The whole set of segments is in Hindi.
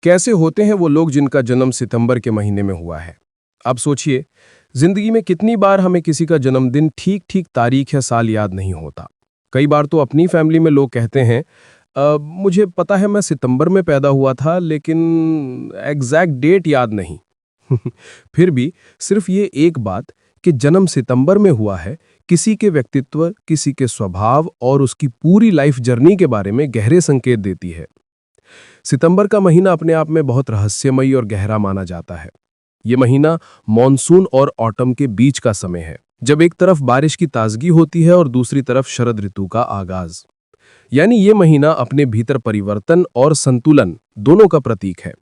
कैसे होते हैं वो लोग जिनका जन्म सितंबर के महीने में हुआ है। अब सोचिए, जिंदगी में कितनी बार हमें किसी का जन्मदिन ठीक ठीक तारीख या साल याद नहीं होता। कई बार तो अपनी फैमिली में लोग कहते हैं, मुझे पता है मैं सितंबर में पैदा हुआ था लेकिन एग्जैक्ट डेट याद नहीं। फिर भी सिर्फ ये एक बात कि जन्म सितंबर में हुआ है, किसी के व्यक्तित्व, किसी के स्वभाव और उसकी पूरी लाइफ जर्नी के बारे में गहरे संकेत देती है। सितंबर का महीना अपने आप में बहुत रहस्यमयी और गहरा माना जाता है। ये महीना मॉनसून और ऑटम के बीच का समय है, जब एक तरफ बारिश की ताजगी होती है और दूसरी तरफ शरद ऋतु का आगाज। यानी ये महीना अपने भीतर परिवर्तन और संतुलन दोनों का प्रतीक है।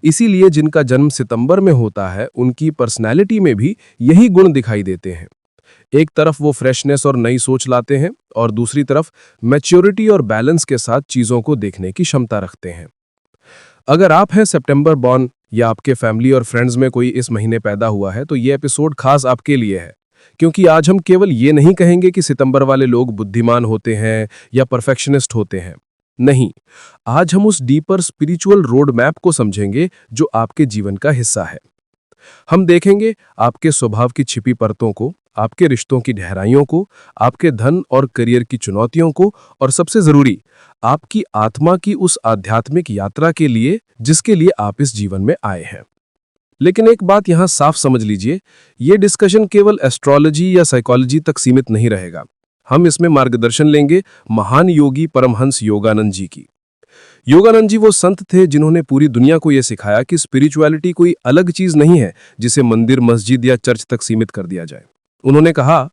इसीलिए जिनका जन्म सितंबर में होता है, उनकी पर्सनैलिटी में भी यही गुण दिखाई देते हैं। एक तरफ वो फ्रेशनेस और नई सोच लाते हैं और दूसरी तरफ मैच्योरिटी और बैलेंस के साथ चीजों को देखने की क्षमता रखते हैं। अगर आप हैं सितंबर बॉर्न या आपके फैमिली और फ्रेंड्स में कोई इस महीने पैदा हुआ है, तो ये एपिसोड खास आपके लिए है, क्योंकि आज हम केवल ये नहीं कहेंगे कि सितंबर वाले लोग बुद्धिमान होते हैं या परफेक्शनिस्ट होते हैं। नहीं, आज हम उस डीपर स्पिरिचुअल रोड मैप को समझेंगे जो आपके जीवन का हिस्सा है। हम देखेंगे आपके स्वभाव की छिपी परतों को, आपके रिश्तों की गहराइयों को, आपके धन और करियर की चुनौतियों को, और सबसे जरूरी, आपकी आत्मा की उस आध्यात्मिक यात्रा के लिए जिसके लिए आप इस जीवन में आए हैं। लेकिन एक बात यहां साफ समझ लीजिए, यह डिस्कशन केवल एस्ट्रोलॉजी या साइकोलॉजी तक सीमित नहीं रहेगा। हम इसमें मार्गदर्शन लेंगे महान योगी परमहंस योगानंद जी की। योगानंद जी वो संत थे जिन्होंने पूरी दुनिया को यह सिखाया कि स्पिरिचुअलिटी कोई अलग चीज नहीं है जिसे मंदिर, मस्जिद या चर्च तक सीमित कर दिया जाए। उन्होंने कहा,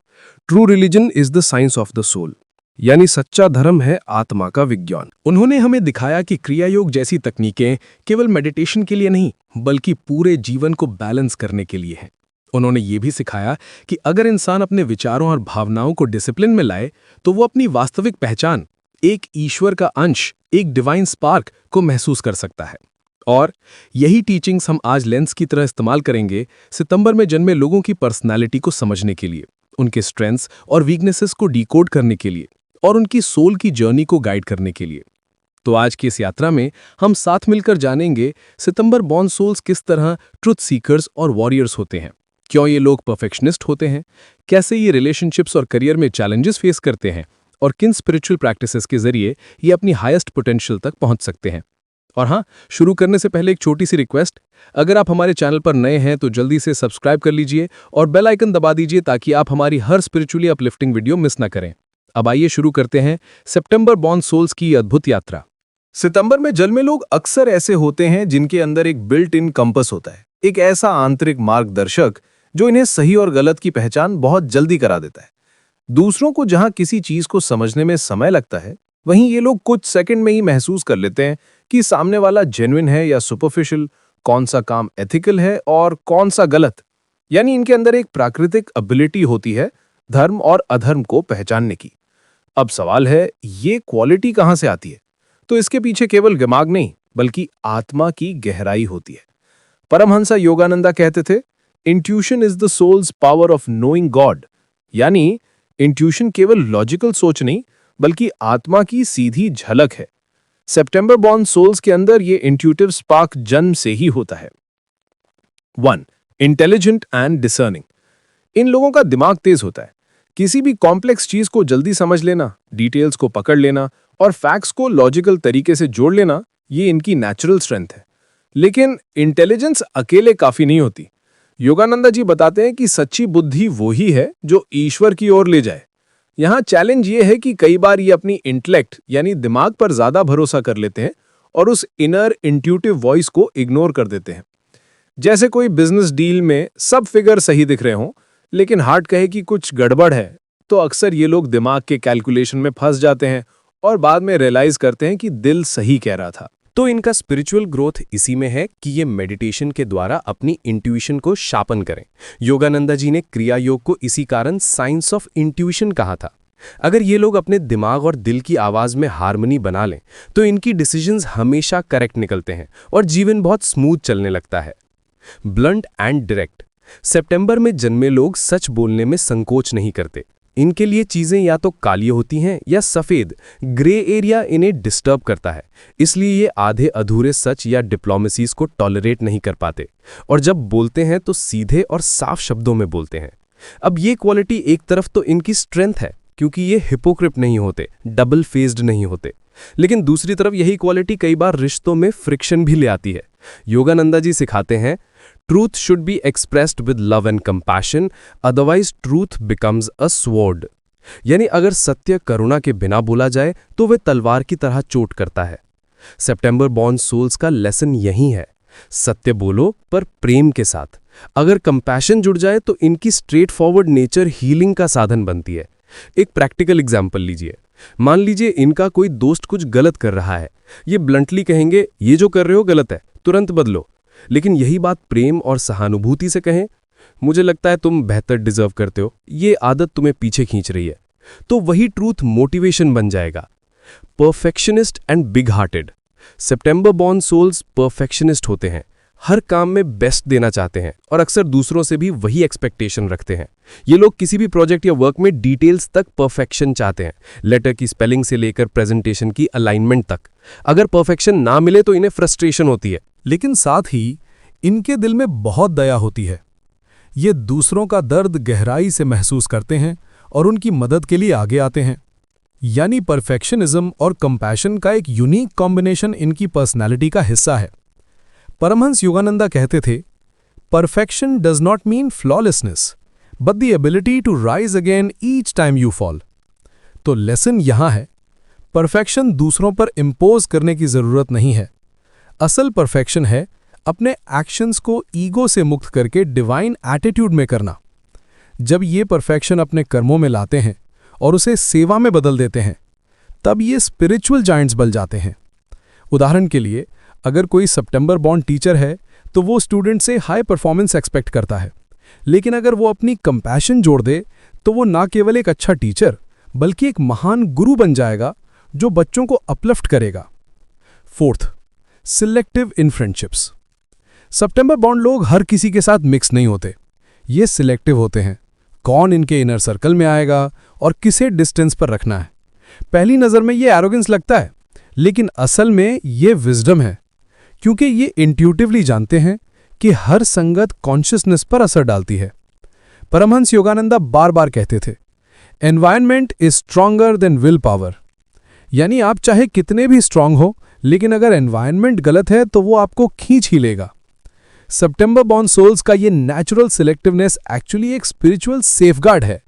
true religion is the science of the soul, यानी सच्चा धर्म है आत्मा का विज्ञान। उन्होंने हमें दिखाया कि क्रिया योग जैसी तकनीकें केवल मेडिटेशन के लिए नहीं, बल्कि पूरे जीवन को बैलेंस करने के लिए हैं। उन्होंने ये भी सिखाया कि अगर इंसान अपने विचारों और भावनाओं को डिसिप्लिन में लाए, तो वो अपनी वास्तविक पहचान, एक ईश्वर का अंश, एक डिवाइन स्पार्क को महसूस कर सकता है। और यही टीचिंग्स हम आज लेंस की तरह इस्तेमाल करेंगे सितंबर में जन्मे लोगों की पर्सनालिटी को समझने के लिए, उनके स्ट्रेंथ्स और वीकनेसेस को डिकोड करने के लिए, और उनकी सोल की जर्नी को गाइड करने के लिए। तो आज की इस यात्रा में हम साथ मिलकर जानेंगे सितंबर बॉर्न सोल्स किस तरह ट्रुथ सीकर्स और वॉरियर्स होते हैं, क्यों ये लोग परफेक्शनिस्ट होते हैं, कैसे ये रिलेशनशिप्स और करियर में चैलेंजेस फेस करते हैं, और किन स्पिरिचुअल प्रैक्टिसेस के जरिए ये अपनी हाईएस्ट पोटेंशियल तक पहुंच सकते हैं। और हाँ, शुरू करने से पहले एक छोटी सी रिक्वेस्ट, अगर आप हमारे चैनल पर नए हैं तो जल्दी से सब्सक्राइब कर लीजिए और बेल आइकन दबा दीजिए ताकि आप हमारी हर स्पिरिचुअली अपलिफ्टिंग वीडियो मिस ना करें। अब आइए शुरू करते हैं सितंबर बॉर्न सोल्स की अद्भुत यात्रा। सितंबर में जन्मे लोग अक्सर ऐसे होते हैं जिनके अंदर एक बिल्ट इन कंपस होता है, एक ऐसा आंतरिक मार्गदर्शक जो इन्हें सही और गलत की पहचान बहुत जल्दी करा देता है। दूसरों को जहां किसी चीज को समझने में समय लगता है, वहीं ये लोग कुछ सेकंड में ही महसूस कर लेते हैं कि सामने वाला जेन्युइन है या सुपरफिशियल, कौन सा काम एथिकल है और कौन सा गलत। यानी इनके अंदर एक प्राकृतिक एबिलिटी होती है धर्म और अधर्म को पहचानने की। अब सवाल है, ये क्वालिटी कहां से आती है? तो इसके पीछे केवल दिमाग नहीं, बल्कि आत्मा की गहराई होती है। परमहंस योगानंदा कहते थे, intuition is the soul's power of knowing God. यानी इंट्यूशन केवल लॉजिकल सोच नहीं, बल्कि आत्मा की सीधी झलक है। सितंबर बॉर्न सोल्स के अंदर ये इंट्यूटिव स्पार्क जन्म से ही होता है। 1. Intelligent and discerning. इन लोगों का दिमाग तेज होता है। किसी भी कॉम्प्लेक्स चीज को जल्दी समझ लेना, डिटेल्स को पकड़ लेना और फैक्ट्स को लॉजिकल तरीके से जोड़ लेना, ये इनकी नेचुरल स्ट्रेंथ है। लेकिन इंटेलिजेंस अकेले काफी नहीं होती। योगानंदा जी बताते हैं कि सच्ची बुद्धि वो ही है जो ईश्वर की ओर ले जाए। यहाँ चैलेंज ये है कि कई बार ये अपनी इंटेलेक्ट यानी दिमाग पर ज्यादा भरोसा कर लेते हैं और उस इनर इंट्यूटिव वॉइस को इग्नोर कर देते हैं। जैसे कोई बिजनेस डील में सब फिगर सही दिख रहे हों, लेकिन हार्ट कहे कि कुछ गड़बड़ है, तो अक्सर ये लोग दिमाग के कैलकुलेशन में फंस जाते हैं और बाद में रियलाइज करते हैं कि दिल सही कह रहा था। तो इनका स्पिरिचुअल ग्रोथ इसी में है कि ये मेडिटेशन के द्वारा अपनी इंट्यूशन को शार्पन करें। योगानंदा जी ने क्रिया योग को इसी कारण साइंस ऑफ इंट्यूशन कहा था। अगर ये लोग अपने दिमाग और दिल की आवाज में हार्मनी बना लें, तो इनकी डिसीजंस हमेशा करेक्ट निकलते हैं और जीवन बहुत स्मूथ चलने लगता है। Blunt and direct. सितंबर में जन्मे लोग सच बोलने में संकोच नहीं करते। इनके लिए चीजें या तो काली होती हैं या सफेद, ग्रे एरिया इन्हें डिस्टर्ब करता है। इसलिए ये आधे अधूरे सच या डिप्लोमेसीज को टॉलरेट नहीं कर पाते और जब बोलते हैं तो सीधे और साफ शब्दों में बोलते हैं। अब ये क्वालिटी एक तरफ तो इनकी स्ट्रेंथ है क्योंकि ये हिपोक्रिट नहीं होते, डबल फेस्ड नहीं होते, लेकिन दूसरी तरफ यही क्वालिटी कई बार रिश्तों में फ्रिक्शन भी ले आती है। योगानंदा जी सिखाते हैं, truth should be expressed with love and compassion, otherwise truth becomes a sword. यानी अगर सत्य करुणा के बिना बोला जाए तो वह तलवार की तरह चोट करता है। सितंबर बॉर्न सोल्स का लेसन यही है, सत्य बोलो पर प्रेम के साथ। अगर कंपैशन जुड़ जाए तो इनकी स्ट्रेट फॉरवर्ड नेचर हीलिंग का साधन बनती है। एक प्रैक्टिकल एग्जाम्पल लीजिए। मान लीजिए इनका कोई दोस्त कुछ गलत कर रहा है, ये ब्लंटली कहेंगे ये जो कर रहे हो गलत है, तुरंत बदलो। लेकिन यही बात प्रेम और सहानुभूति से कहें, मुझे लगता है तुम बेहतर डिजर्व करते हो, ये आदत तुम्हें पीछे खींच रही है, तो वही ट्रूथ मोटिवेशन बन जाएगा। Perfectionist and big hearted. September born souls perfectionist होते हैं, हर काम में बेस्ट देना चाहते हैं और अक्सर दूसरों से भी वही एक्सपेक्टेशन रखते हैं। ये लोग किसी भी प्रोजेक्ट या वर्क में डिटेल्स तक परफेक्शन चाहते हैं, लेटर की स्पेलिंग से लेकर प्रेजेंटेशन की अलाइनमेंट तक। अगर परफेक्शन ना मिले तो इन्हें फ्रस्ट्रेशन होती है। लेकिन साथ ही इनके दिल में बहुत दया होती है। ये दूसरों का दर्द गहराई से महसूस करते हैं और उनकी मदद के लिए आगे आते हैं। यानी परफेक्शनिज्म और कंपैशन का एक यूनिक कॉम्बिनेशन इनकी पर्सनैलिटी का हिस्सा है। परमहंस योगानंदा कहते थे, perfection does not mean flawlessness but the ability to rise again each time you fall. तो लेसन यहां है, परफेक्शन दूसरों पर इम्पोज करने की जरूरत नहीं है। असल परफेक्शन है अपने एक्शंस को ईगो से मुक्त करके डिवाइन एटीट्यूड में करना। जब ये परफेक्शन अपने कर्मों में लाते हैं और उसे सेवा में बदल देते हैं, तब ये स्पिरिचुअल जायंट्स बन जाते हैं। उदाहरण के लिए, अगर कोई सितंबर बॉर्न टीचर है तो वो स्टूडेंट से हाई परफॉर्मेंस एक्सपेक्ट करता है, लेकिन अगर वो अपनी कंपैशन जोड़ दे तो वो ना केवल एक अच्छा टीचर बल्कि एक महान गुरु बन जाएगा जो बच्चों को अपलिफ्ट करेगा। फोर्थ, सिलेक्टिव इन फ्रेंडशिप्स। सितंबर बॉर्न लोग हर किसी के साथ मिक्स नहीं होते, ये सिलेक्टिव होते हैं। कौन इनके इनर सर्कल में आएगा और किसे डिस्टेंस पर रखना है। पहली नज़र में ये एरोगेंस लगता है, लेकिन असल में ये विजडम है, क्योंकि ये इंट्यूटिवली जानते हैं कि हर संगत कॉन्शियसनेस पर असर डालती है। परमहंस योगानंदा बार बार कहते थे, environment is stronger than will power. यानी आप चाहे कितने भी स्ट्रांग हो, लेकिन अगर एनवायरनमेंट गलत है तो वो आपको खींच ही लेगा। सितंबर बॉर्न सोल्स का ये नेचुरल सिलेक्टिवनेस एक्चुअली एक स्पिरिचुअल सेफगार्ड है।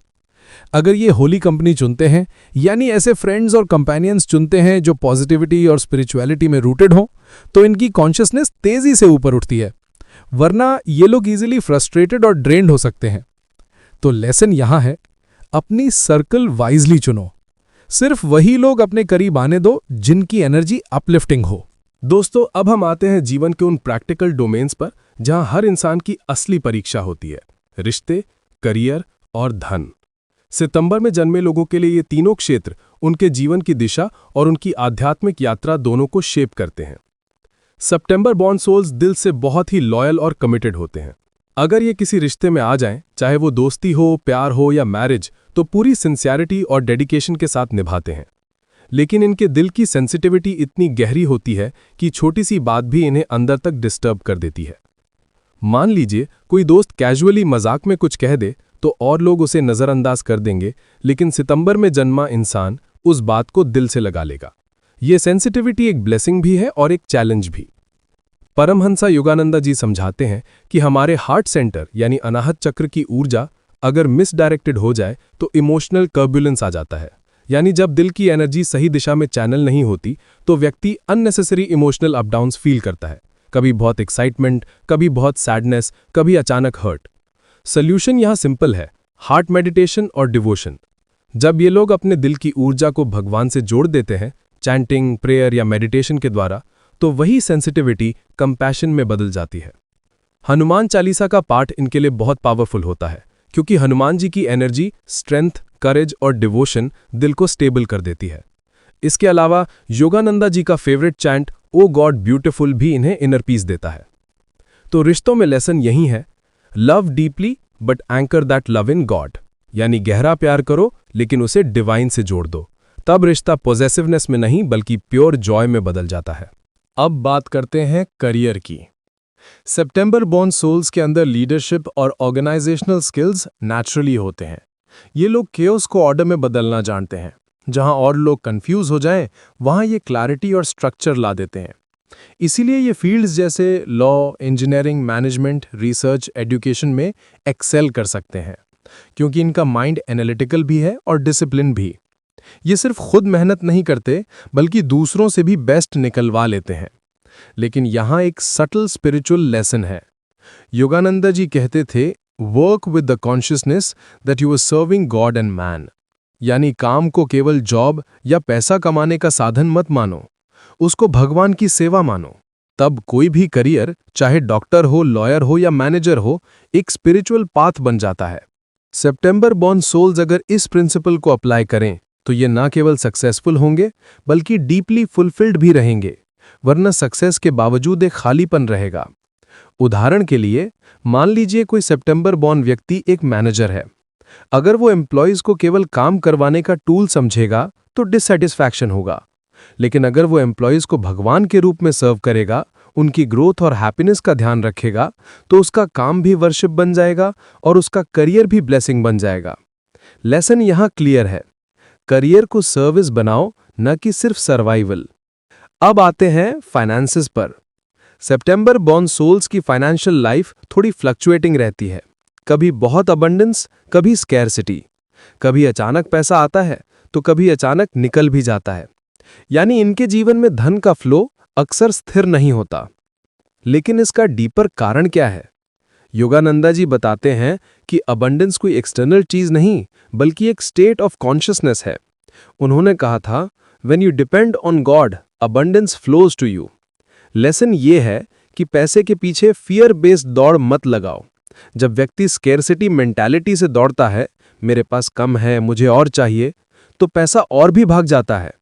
अगर ये होली कंपनी चुनते हैं, यानी ऐसे फ्रेंड्स और कंपेनियंस चुनते हैं जो पॉजिटिविटी और स्पिरिचुअलिटी में रूटेड हो, तो इनकी कॉन्शियसनेस तेजी से ऊपर उठती है, वरना ये लोग इजीली फ्रस्ट्रेटेड और ड्रेन्ड हो सकते हैं। तो लेसन यहां है, अपनी सर्कल वाइजली चुनो। सिर्फ वही लोग अपने करीब आने दो जिनकी एनर्जी अपलिफ्टिंग हो। दोस्तों, अब हम आते हैं जीवन के उन प्रैक्टिकल डोमेन्स पर जहां हर इंसान की असली परीक्षा होती है, रिश्ते, करियर और धन। सितंबर में जन्मे लोगों के लिए ये तीनों क्षेत्र उनके जीवन की दिशा और उनकी आध्यात्मिक यात्रा दोनों को शेप करते हैं। सितंबर बॉर्न सोल्स दिल से बहुत ही लॉयल और कमिटेड होते हैं। अगर ये किसी रिश्ते में आ जाएं, चाहे वो दोस्ती हो, प्यार हो या मैरिज, तो पूरी सिंसियरिटी और डेडिकेशन के साथ निभाते हैं। लेकिन इनके दिल की सेंसिटिविटी इतनी गहरी होती है कि छोटी सी बात भी इन्हें अंदर तक डिस्टर्ब कर देती है। मान लीजिए कोई दोस्त कैजुअली मजाक में कुछ कह दे तो और लोग उसे नज़रअंदाज कर देंगे, लेकिन सितंबर में जन्मा इंसान उस बात को दिल से लगा लेगा। ये सेंसिटिविटी एक ब्लेसिंग भी है और एक चैलेंज भी। परमहंसा योगानंदा जी समझाते हैं कि हमारे हार्ट सेंटर यानी अनाहत चक्र की ऊर्जा अगर मिसडायरेक्टेड हो जाए तो इमोशनल टर्बुलेंस आ जाता है। यानी जब दिल की एनर्जी सही दिशा में चैनल नहीं होती तो व्यक्ति अननेसेसरी इमोशनल अपडाउन्स फील करता है, कभी बहुत एक्साइटमेंट, कभी बहुत सैडनेस, कभी अचानक हर्ट। सोल्यूशन यहाँ सिंपल है, हार्ट मेडिटेशन और डिवोशन। जब ये लोग अपने दिल की ऊर्जा को भगवान से जोड़ देते हैं, चैंटिंग, प्रेयर या मेडिटेशन के द्वारा, तो वही सेंसिटिविटी कंपैशन में बदल जाती है। हनुमान चालीसा का पाठ इनके लिए बहुत पावरफुल होता है, क्योंकि हनुमान जी की एनर्जी, स्ट्रेंथ, करेज और डिवोशन दिल को स्टेबल कर देती है। इसके अलावा योगानंदा जी का फेवरेट चैंट ओ गॉड ब्यूटिफुल भी इन्हें इनर पीस देता है। तो रिश्तों में लेसन यही है, love deeply but anchor that love in God. यानी गहरा प्यार करो लेकिन उसे डिवाइन से जोड़ दो। तब रिश्ता पॉजेसिवनेस में नहीं बल्कि प्योर जॉय में बदल जाता है। अब बात करते हैं करियर की। सितंबर बॉर्न सोल्स के अंदर लीडरशिप और ऑर्गेनाइजेशनल स्किल्स नेचुरली होते हैं। ये लोग केओस को ऑर्डर में बदलना जानते हैं। जहां और लोग कंफ्यूज हो जाएं, वहां ये क्लैरिटी और स्ट्रक्चर ला देते हैं। इसीलिए ये फील्ड्स जैसे law, engineering, management, research, education में एक्सेल कर सकते हैं, क्योंकि इनका माइंड एनालिटिकल भी है और डिसिप्लिन भी। ये सिर्फ खुद मेहनत नहीं करते बल्कि दूसरों से भी बेस्ट निकलवा लेते हैं। लेकिन यहाँ एक सटल स्पिरिचुअल लेसन है। योगानंदा जी कहते थे, work with the consciousness that you are serving God and man. यानी काम को केवल जॉब या पैसा कमाने का साधन मत मानो, उसको भगवान की सेवा मानो। तब कोई भी करियर, चाहे डॉक्टर हो, लॉयर हो या मैनेजर हो, एक स्पिरिचुअल पाथ बन जाता है। सितंबर बॉर्न सोल्स अगर इस प्रिंसिपल को अप्लाई करें तो ये ना केवल सक्सेसफुल होंगे बल्कि डीपली फुलफिल्ड भी रहेंगे, वरना सक्सेस के बावजूद एक खालीपन रहेगा। उदाहरण के लिए, मान लीजिए कोई सितंबर बॉर्न व्यक्ति एक मैनेजर है। अगर वो एम्प्लॉयज को केवल काम करवाने का टूल समझेगा तो डिससैटिस्फैक्शन होगा। लेकिन अगर वो एम्प्लॉयज को भगवान के रूप में सर्व करेगा, उनकी ग्रोथ और हैप्पीनेस का ध्यान रखेगा, तो उसका काम भी वर्शिप बन जाएगा और उसका करियर भी ब्लेसिंग बन जाएगा। लेसन यहाँ क्लियर है, करियर को सर्विस बनाओ, न कि सिर्फ सर्वाइवल। अब आते हैं फाइनेंसेस पर। सितंबर बॉर्न सोल्स की फाइनेंशियल लाइफ थोड़ी फ्लक्चुएटिंग रहती है। कभी बहुत अबंडेंस, कभी स्कैरसिटी। कभी अचानक पैसा आता है तो कभी अचानक निकल भी जाता है। यानी इनके जीवन में धन का फ्लो अक्सर स्थिर नहीं होता। लेकिन इसका डीपर कारण क्या है? योगानंदा जी बताते हैं कि अबंडेंस कोई एक्सटर्नल चीज नहीं बल्कि एक स्टेट ऑफ कॉन्शियसनेस है। उन्होंने कहा था, when you depend on God, abundance flows to you. Lesson ये है कि पैसे के पीछे फियर बेस्ड दौड़ मत लगाओ। जब व्यक्ति स्केर्सिटी मेंटालिटी से दौड़ता है, मेरे पास कम है, मुझे और चाहिए, तो पैसा और भी भाग जाता है।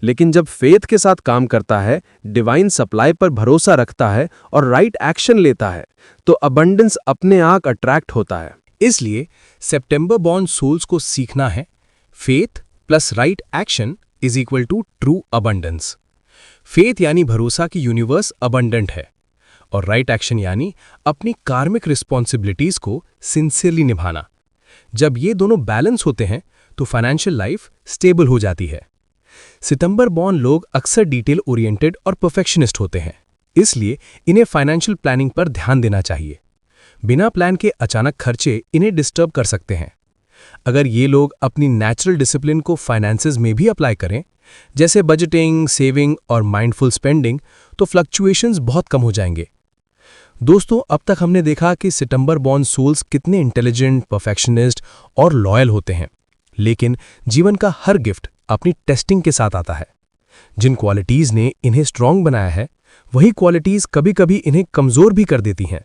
लेकिन जब फेथ के साथ काम करता है, डिवाइन सप्लाई पर भरोसा रखता है और राइट एक्शन लेता है, तो अबंडेंस अपने आप अट्रैक्ट होता है। इसलिए सितंबर बॉर्न सोल्स को सीखना है, faith plus right action is equal to true abundance. Faith यानी भरोसा कि यूनिवर्स अबंडेंट है, और राइट एक्शन यानी अपनी कार्मिक रिस्पॉन्सिबिलिटीज को सिंसियरली निभाना। जब ये दोनों बैलेंस होते हैं तो फाइनेंशियल लाइफ स्टेबल हो जाती है। सितंबर बॉर्न लोग अक्सर डिटेल ओरिएंटेड और परफेक्शनिस्ट होते हैं, इसलिए इन्हें फाइनेंशियल प्लानिंग पर ध्यान देना चाहिए। बिना प्लान के अचानक खर्चे इन्हें डिस्टर्ब कर सकते हैं। अगर ये लोग अपनी नेचुरल डिसिप्लिन को फाइनेंसेस में भी अप्लाई करें, जैसे बजटिंग, सेविंग और माइंडफुल स्पेंडिंग, तो फ्लक्चुएशंस बहुत कम हो जाएंगे। दोस्तों, अब तक हमने देखा कि सितंबर बॉर्न सोल्स कितने इंटेलिजेंट, परफेक्शनिस्ट और लॉयल होते हैं। लेकिन जीवन का हर गिफ्ट अपनी टेस्टिंग के साथ आता है। जिन क्वालिटीज ने इन्हें स्ट्रांग बनाया है, वही क्वालिटीज कभी कभी इन्हें कमजोर भी कर देती हैं।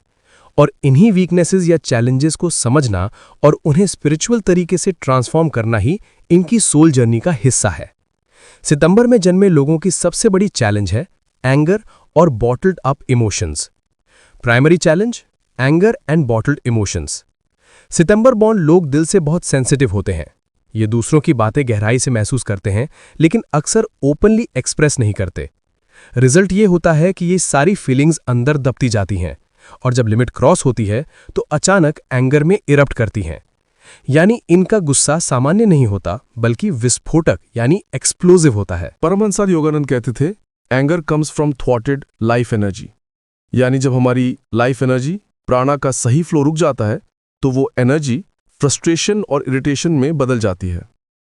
और इन्हीं वीकनेसेस या चैलेंजेस को समझना और उन्हें स्पिरिचुअल तरीके से ट्रांसफॉर्म करना ही इनकी सोल जर्नी का हिस्सा है। सितंबर में जन्मे लोगों की सबसे बड़ी चैलेंज है एंगर और bottled up emotions. Primary challenge, anger and bottled emotions. September born लोग दिल से बहुत सेंसिटिव होते हैं। ये दूसरों की बातें गहराई से महसूस करते हैं, लेकिन अक्सर ओपनली एक्सप्रेस नहीं करते। रिजल्ट ये होता है कि ये सारी फीलिंग्स अंदर दबती जाती हैं, और जब लिमिट क्रॉस होती है तो अचानक एंगर में इरप्ट करती हैं। यानी इनका गुस्सा सामान्य नहीं होता बल्कि विस्फोटक यानी एक्सप्लोजिव होता है। परमहंस योगानंद कहते थे, एंगर कम्स फ्रॉम थ्वॉटेड लाइफ एनर्जी। यानी जब हमारी लाइफ एनर्जी, प्राणा का सही फ्लो रुक जाता है, तो वो एनर्जी फ्रस्ट्रेशन और इरिटेशन में बदल जाती है।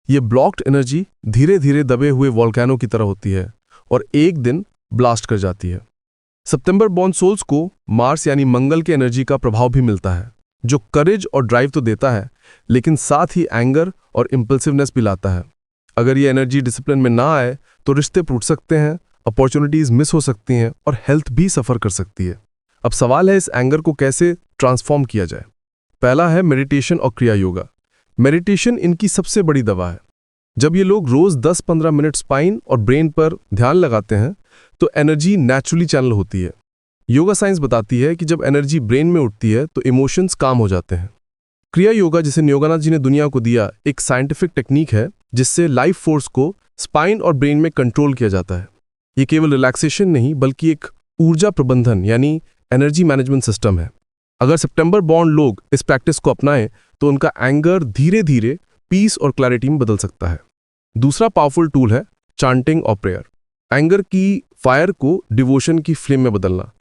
ये ब्लॉक्ड एनर्जी धीरे धीरे दबे हुए वॉल्केनो की तरह होती है और एक दिन ब्लास्ट कर जाती है। सितंबर बॉर्न सोल्स को मार्स यानी मंगल के एनर्जी का प्रभाव भी मिलता है, जो करेज और ड्राइव तो देता है, लेकिन साथ ही एंगर और इम्पल्सिवनेस भी लाता है। अगर ये एनर्जी डिसिप्लिन में ना आए तो रिश्ते टूट सकते हैं, अपॉर्चुनिटीज मिस हो सकती हैं और हेल्थ भी सफ़र कर सकती है। अब सवाल है, इस एंगर को कैसे ट्रांसफॉर्म किया जाए। पहला है मेडिटेशन और क्रिया योगा। मेडिटेशन इनकी सबसे बड़ी दवा है। जब ये लोग रोज 10-15 मिनट स्पाइन और ब्रेन पर ध्यान लगाते हैं तो एनर्जी नेचुरली चैनल होती है। योगा साइंस बताती है कि जब एनर्जी ब्रेन में उठती है तो इमोशंस काम हो जाते हैं। क्रिया योगा जिसे योगानंद जी ने दुनिया को दिया एक साइंटिफिक टेक्निक है जिससे लाइफ फोर्स को स्पाइन और ब्रेन में कंट्रोल किया जाता है। ये केवल रिलैक्सेशन नहीं बल्कि एक ऊर्जा प्रबंधन यानी एनर्जी मैनेजमेंट सिस्टम है। अगर सितंबर बॉन्ड लोग इस प्रैक्टिस को अपनाएं तो उनका एंगर धीरे धीरे पीस और क्लैरिटी में बदल सकता है। दूसरा पावरफुल टूल है चांटिंग और प्रेयर। एंगर की फायर को डिवोशन की फ्लेम में बदलना।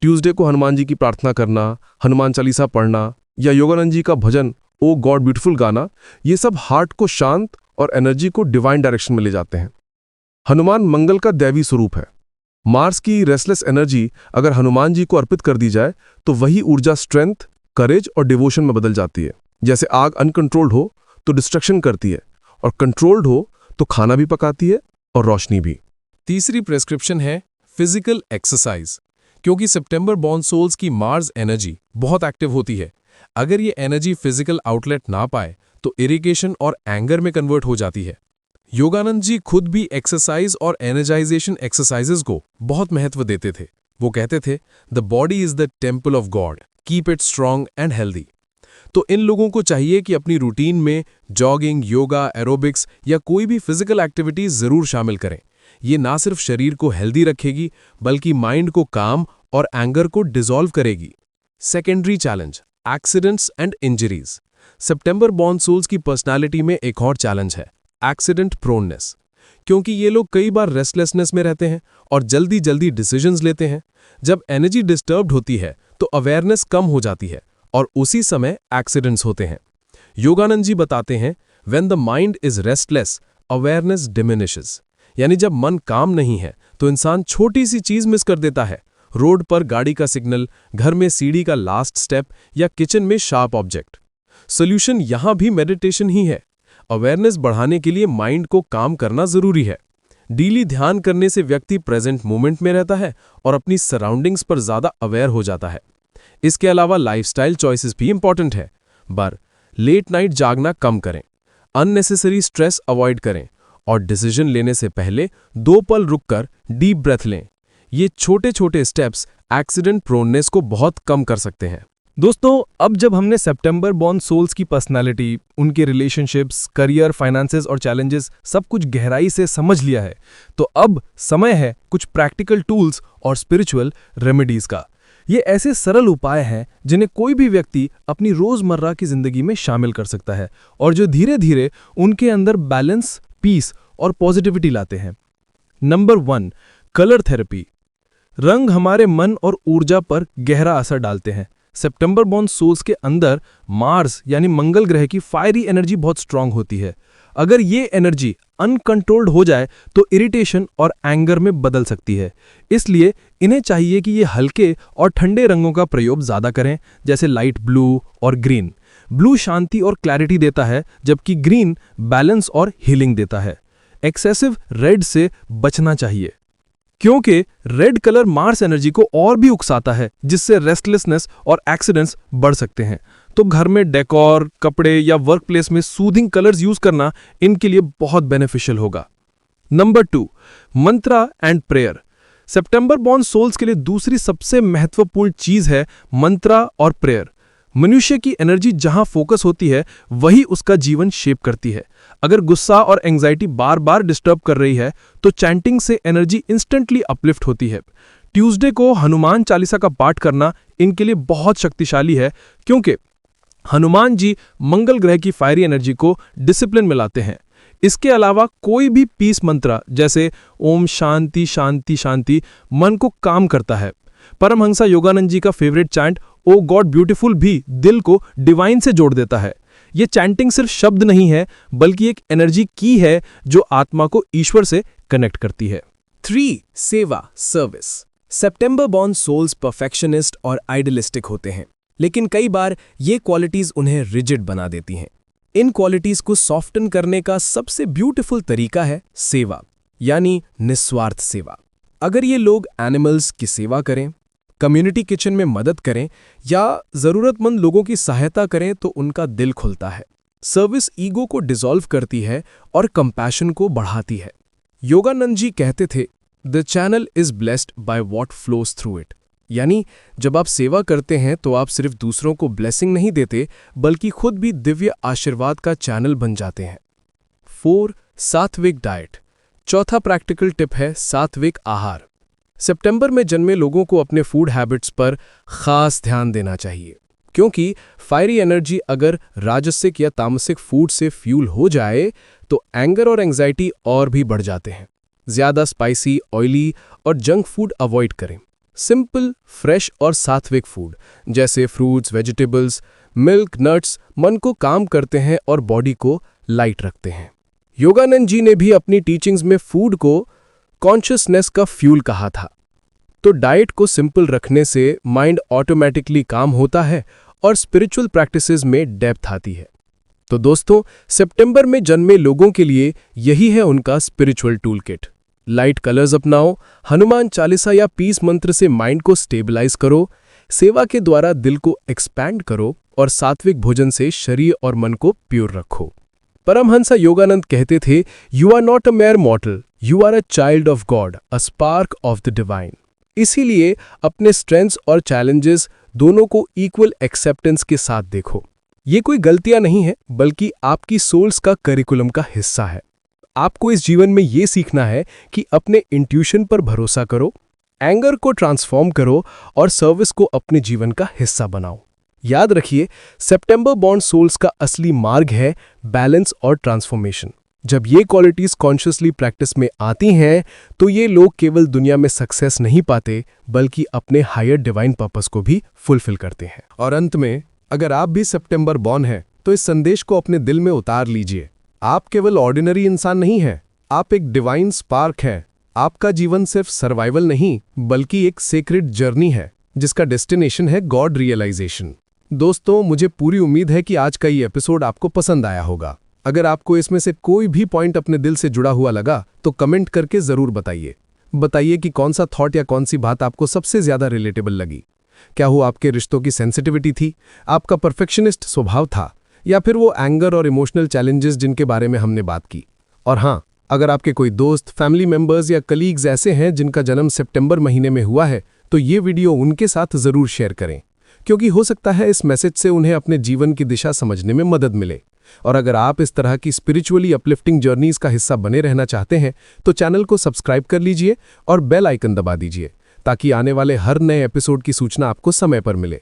ट्यूसडे को हनुमान जी की प्रार्थना करना, हनुमान चालीसा पढ़ना या योगानंद जी का भजन ओ गॉड ब्यूटीफुल गाना, ये सब हार्ट को शांत और एनर्जी को डिवाइन डायरेक्शन में ले जाते हैं। हनुमान मंगल का दैवी स्वरूप है। मार्स की रेस्टलेस एनर्जी अगर हनुमान जी को अर्पित कर दी जाए तो वही ऊर्जा स्ट्रेंथ, करेज और डिवोशन में बदल जाती है। जैसे आग अनकंट्रोल्ड हो तो डिस्ट्रक्शन करती है और कंट्रोल्ड हो तो खाना भी पकाती है और रोशनी भी। तीसरी प्रेस्क्रिप्शन है फिजिकल एक्सरसाइज। क्योंकि सितंबर बॉर्न सोल्स की मार्स एनर्जी बहुत एक्टिव होती है, अगर ये एनर्जी फिजिकल आउटलेट ना पाए तो इरिटेशन और एंगर में कन्वर्ट हो जाती है। योगानंद जी खुद भी एक्सरसाइज और एनर्जाइजेशन एक्सरसाइजेज को बहुत महत्व देते थे। वो कहते थे the body is the temple of God, keep it strong and healthy. तो इन लोगों को चाहिए कि अपनी रूटीन में जॉगिंग, योगा, एरोबिक्स या कोई भी फिजिकल एक्टिविटीज जरूर शामिल करें। ये ना सिर्फ शरीर को हेल्दी रखेगी बल्कि माइंड को काम और एंगर को डिसॉल्व करेगी। Secondary challenge, accidents and injuries. सितंबर बॉर्न सोल्स की पर्सनालिटी में एक और चैलेंज है एक्सीडेंट प्रोननेस। क्योंकि ये लोग कई बार रेस्टलेसनेस में रहते हैं और जल्दी जल्दी डिसीजंस लेते हैं। जब एनर्जी डिस्टर्ब्ड होती है तो अवेयरनेस कम हो जाती है और उसी समय एक्सीडेंट्स होते हैं। योगानंद जी बताते हैं when the mind is restless awareness diminishes. यानी जब मन काम नहीं है तो इंसान छोटी सी चीज मिस कर देता है। रोड पर गाड़ी का सिग्नल, घर में सीढ़ी का लास्ट स्टेप या किचन में शार्प ऑब्जेक्ट। सोल्यूशन यहां भी मेडिटेशन ही है। अवेयरनेस बढ़ाने के लिए माइंड को काम करना जरूरी है। डेली ध्यान करने से व्यक्ति प्रेजेंट मोमेंट में रहता है और अपनी सराउंडिंग्स पर ज्यादा अवेयर हो जाता है। इसके अलावा लाइफस्टाइल चॉइसेस भी इंपॉर्टेंट है। लेट नाइट जागना कम करें, अननेसेसरी स्ट्रेस अवॉइड करें और डिसीजन लेने से पहले 2 पल रुककर डीप ब्रेथ लें। ये छोटे छोटे स्टेप्स एक्सीडेंट प्रोननेस को बहुत कम कर सकते हैं। दोस्तों, अब जब हमने सितंबर बॉर्न सोल्स की पर्सनालिटी, उनके रिलेशनशिप्स, करियर, फाइनेंसेस और चैलेंजेस सब कुछ गहराई से समझ लिया है, तो अब समय है कुछ प्रैक्टिकल टूल्स और स्पिरिचुअल रेमेडीज का। ये ऐसे सरल उपाय हैं जिन्हें कोई भी व्यक्ति अपनी रोजमर्रा की जिंदगी में शामिल कर सकता है और जो धीरे धीरे उनके अंदर बैलेंस, पीस और पॉजिटिविटी लाते हैं। Number 1, colour therapy. रंग हमारे मन और ऊर्जा पर गहरा असर डालते हैं। सितंबर बॉर्न सोल्स के अंदर मार्स यानी मंगल ग्रह की फायरी एनर्जी बहुत स्ट्रांग होती है। अगर ये एनर्जी अनकंट्रोल्ड हो जाए तो इरिटेशन और एंगर में बदल सकती है। इसलिए इन्हें चाहिए कि ये हल्के और ठंडे रंगों का प्रयोग ज्यादा करें, जैसे लाइट ब्लू और ग्रीन। ब्लू शांति और क्लैरिटी देता है जबकि ग्रीन बैलेंस और हीलिंग देता है। एक्सेसिव रेड से बचना चाहिए क्योंकि रेड कलर मार्स एनर्जी को और भी उकसाता है, जिससे रेस्टलेसनेस और एक्सीडेंट्स बढ़ सकते हैं। तो घर में डेकोर, कपड़े या वर्क प्लेस में सूदिंग कलर्स यूज करना इनके लिए बहुत बेनिफिशियल होगा। Number 2, mantra and prayer. सितंबर बॉर्न सोल्स के लिए दूसरी सबसे महत्वपूर्ण चीज है मंत्रा और प्रेयर। मनुष्य की एनर्जी जहां फोकस होती है वही उसका जीवन शेप करती है। अगर गुस्सा और एंजाइटी बार बार डिस्टर्ब कर रही है तो चैंटिंग से एनर्जी इंस्टेंटली अपलिफ्ट होती है। ट्यूसडे को हनुमान चालीसा का पाठ करना इनके लिए बहुत शक्तिशाली है क्योंकि हनुमान जी मंगल ग्रह की फायरी एनर्जी को डिसिप्लिन में लाते हैं। इसके अलावा कोई भी पीस मंत्र जैसे ओम शांति शांति शांति मन को काम करता है। परमहंसा योगानंद जी का फेवरेट चैंट ओ गॉड ब्यूटीफुल भी दिल को डिवाइन से जोड़ देता है। ये चैंटिंग सिर्फ शब्द नहीं है बल्कि एक एनर्जी की है जो आत्मा को ईश्वर से कनेक्ट करती है। 3, सेवा, सर्विस। सितंबर बॉर्न सोल्स परफेक्शनिस्ट और आइडियलिस्टिक होते हैं, लेकिन कई बार ये क्वालिटीज उन्हें रिजिड बना देती हैं। इन क्वालिटीज को सॉफ्टन करने का सबसे ब्यूटीफुल तरीका है सेवा, यानी निस्वार्थ सेवा। अगर ये लोग एनिमल्स की सेवा करें, कम्युनिटी किचन में मदद करें या जरूरतमंद लोगों की सहायता करें तो उनका दिल खुलता है। सर्विस ईगो को डिसॉल्व करती है और कंपैशन को बढ़ाती है। योगानंद जी कहते थे the channel is blessed by what flows through it. यानी जब आप सेवा करते हैं तो आप सिर्फ दूसरों को ब्लेसिंग नहीं देते बल्कि खुद भी दिव्य आशीर्वाद का चैनल बन जाते हैं। 4. सात्विक डाइट। चौथा प्रैक्टिकल टिप है सात्विक आहार। सितंबर में जन्मे लोगों को अपने फूड हैबिट्स पर खास ध्यान देना चाहिए, क्योंकि फायरी एनर्जी अगर राजसिक या तामसिक फूड से फ्यूल हो जाए तो एंगर और एंजाइटी और भी बढ़ जाते हैं। ज्यादा स्पाइसी, ऑयली और जंक फूड अवॉइड करें। सिंपल, फ्रेश और सात्विक फूड जैसे फ्रूट्स, वेजिटेबल्स, मिल्क, नट्स मन को काम करते हैं और बॉडी को लाइट रखते हैं। योगानंद जी ने भी अपनी टीचिंग्स में फूड को कॉन्शियसनेस का फ्यूल कहा था। तो डाइट को सिंपल रखने से माइंड ऑटोमेटिकली काम होता है और स्पिरिचुअल प्रैक्टिसेस में डेप्थ आती है। तो दोस्तों, सितंबर में जन्मे लोगों के लिए यही है उनका spiritual tool kit. Light colours अपनाओ, हनुमान चालीसा या पीस मंत्र से माइंड को स्टेबलाइज करो, सेवा के द्वारा दिल को एक्सपैंड करो और सात्विक भोजन से शरीर और मन को प्योर रखो। परमहंस योगानंद कहते थे, you are not a mere mortal, you are a child of God, a spark of the divine. इसीलिए अपने स्ट्रेंथ्स और चैलेंजेस दोनों को इक्वल एक्सेप्टेंस के साथ देखो। ये कोई गलतियां नहीं है, बल्कि आपकी सोल्स का करिकुलम का हिस्सा है। आपको इस जीवन में ये सीखना है कि अपने इंट्यूशन पर भरोसा करो, एंगर को ट्रांसफॉर्म करो और सर्विस को अपने जीवन का हिस्सा बनाओ। याद रखिए, सितंबर बॉर्न सोल्स का असली मार्ग है बैलेंस और ट्रांसफॉर्मेशन। जब ये क्वालिटीज कॉन्शियसली प्रैक्टिस में आती हैं तो ये लोग केवल दुनिया में सक्सेस नहीं पाते बल्कि अपने हायर डिवाइन पर्पस को भी फुलफिल करते हैं। और अंत में, अगर आप भी सितंबर बॉर्न हैं तो इस संदेश को अपने दिल में उतार लीजिए। आप केवल ऑर्डिनरी इंसान नहीं हैं, आप एक डिवाइन स्पार्क हैं। आपका जीवन सिर्फ सर्वाइवल नहीं बल्कि एक सेक्रेड जर्नी है जिसका डेस्टिनेशन है गॉड रियलाइजेशन। दोस्तों, मुझे पूरी उम्मीद है कि आज का ये एपिसोड आपको पसंद आया होगा। अगर आपको इसमें से कोई भी पॉइंट अपने दिल से जुड़ा हुआ लगा तो कमेंट करके जरूर बताइए कि कौन सा थॉट या कौन सी बात आपको सबसे ज्यादा रिलेटेबल लगी। क्या वो आपके रिश्तों की सेंसिटिविटी थी, आपका परफेक्शनिस्ट स्वभाव था, या फिर वो एंगर और इमोशनल चैलेंजेस जिनके बारे में हमने बात की। और हाँ, अगर आपके कोई दोस्त, फैमिली मेंबर्स या कलीग्स ऐसे हैं जिनका जन्म सितंबर महीने में हुआ है तो ये वीडियो उनके साथ जरूर शेयर करें, क्योंकि हो सकता है इस मैसेज से उन्हें अपने जीवन की दिशा समझने में मदद मिले। और अगर आप इस तरह की स्पिरिचुअली अपलिफ्टिंग जर्नीज का हिस्सा बने रहना चाहते हैं तो चैनल को सब्सक्राइब कर लीजिए और बेल आइकन दबा दीजिए ताकि आने वाले हर नए एपिसोड की सूचना आपको समय पर मिले।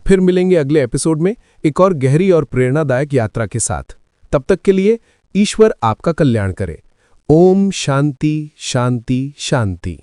फिर मिलेंगे अगले एपिसोड में एक और गहरी और प्रेरणादायक यात्रा के साथ। तब तक के लिए ईश्वर आपका कल्याण करे। ओम शांति शांति शांति।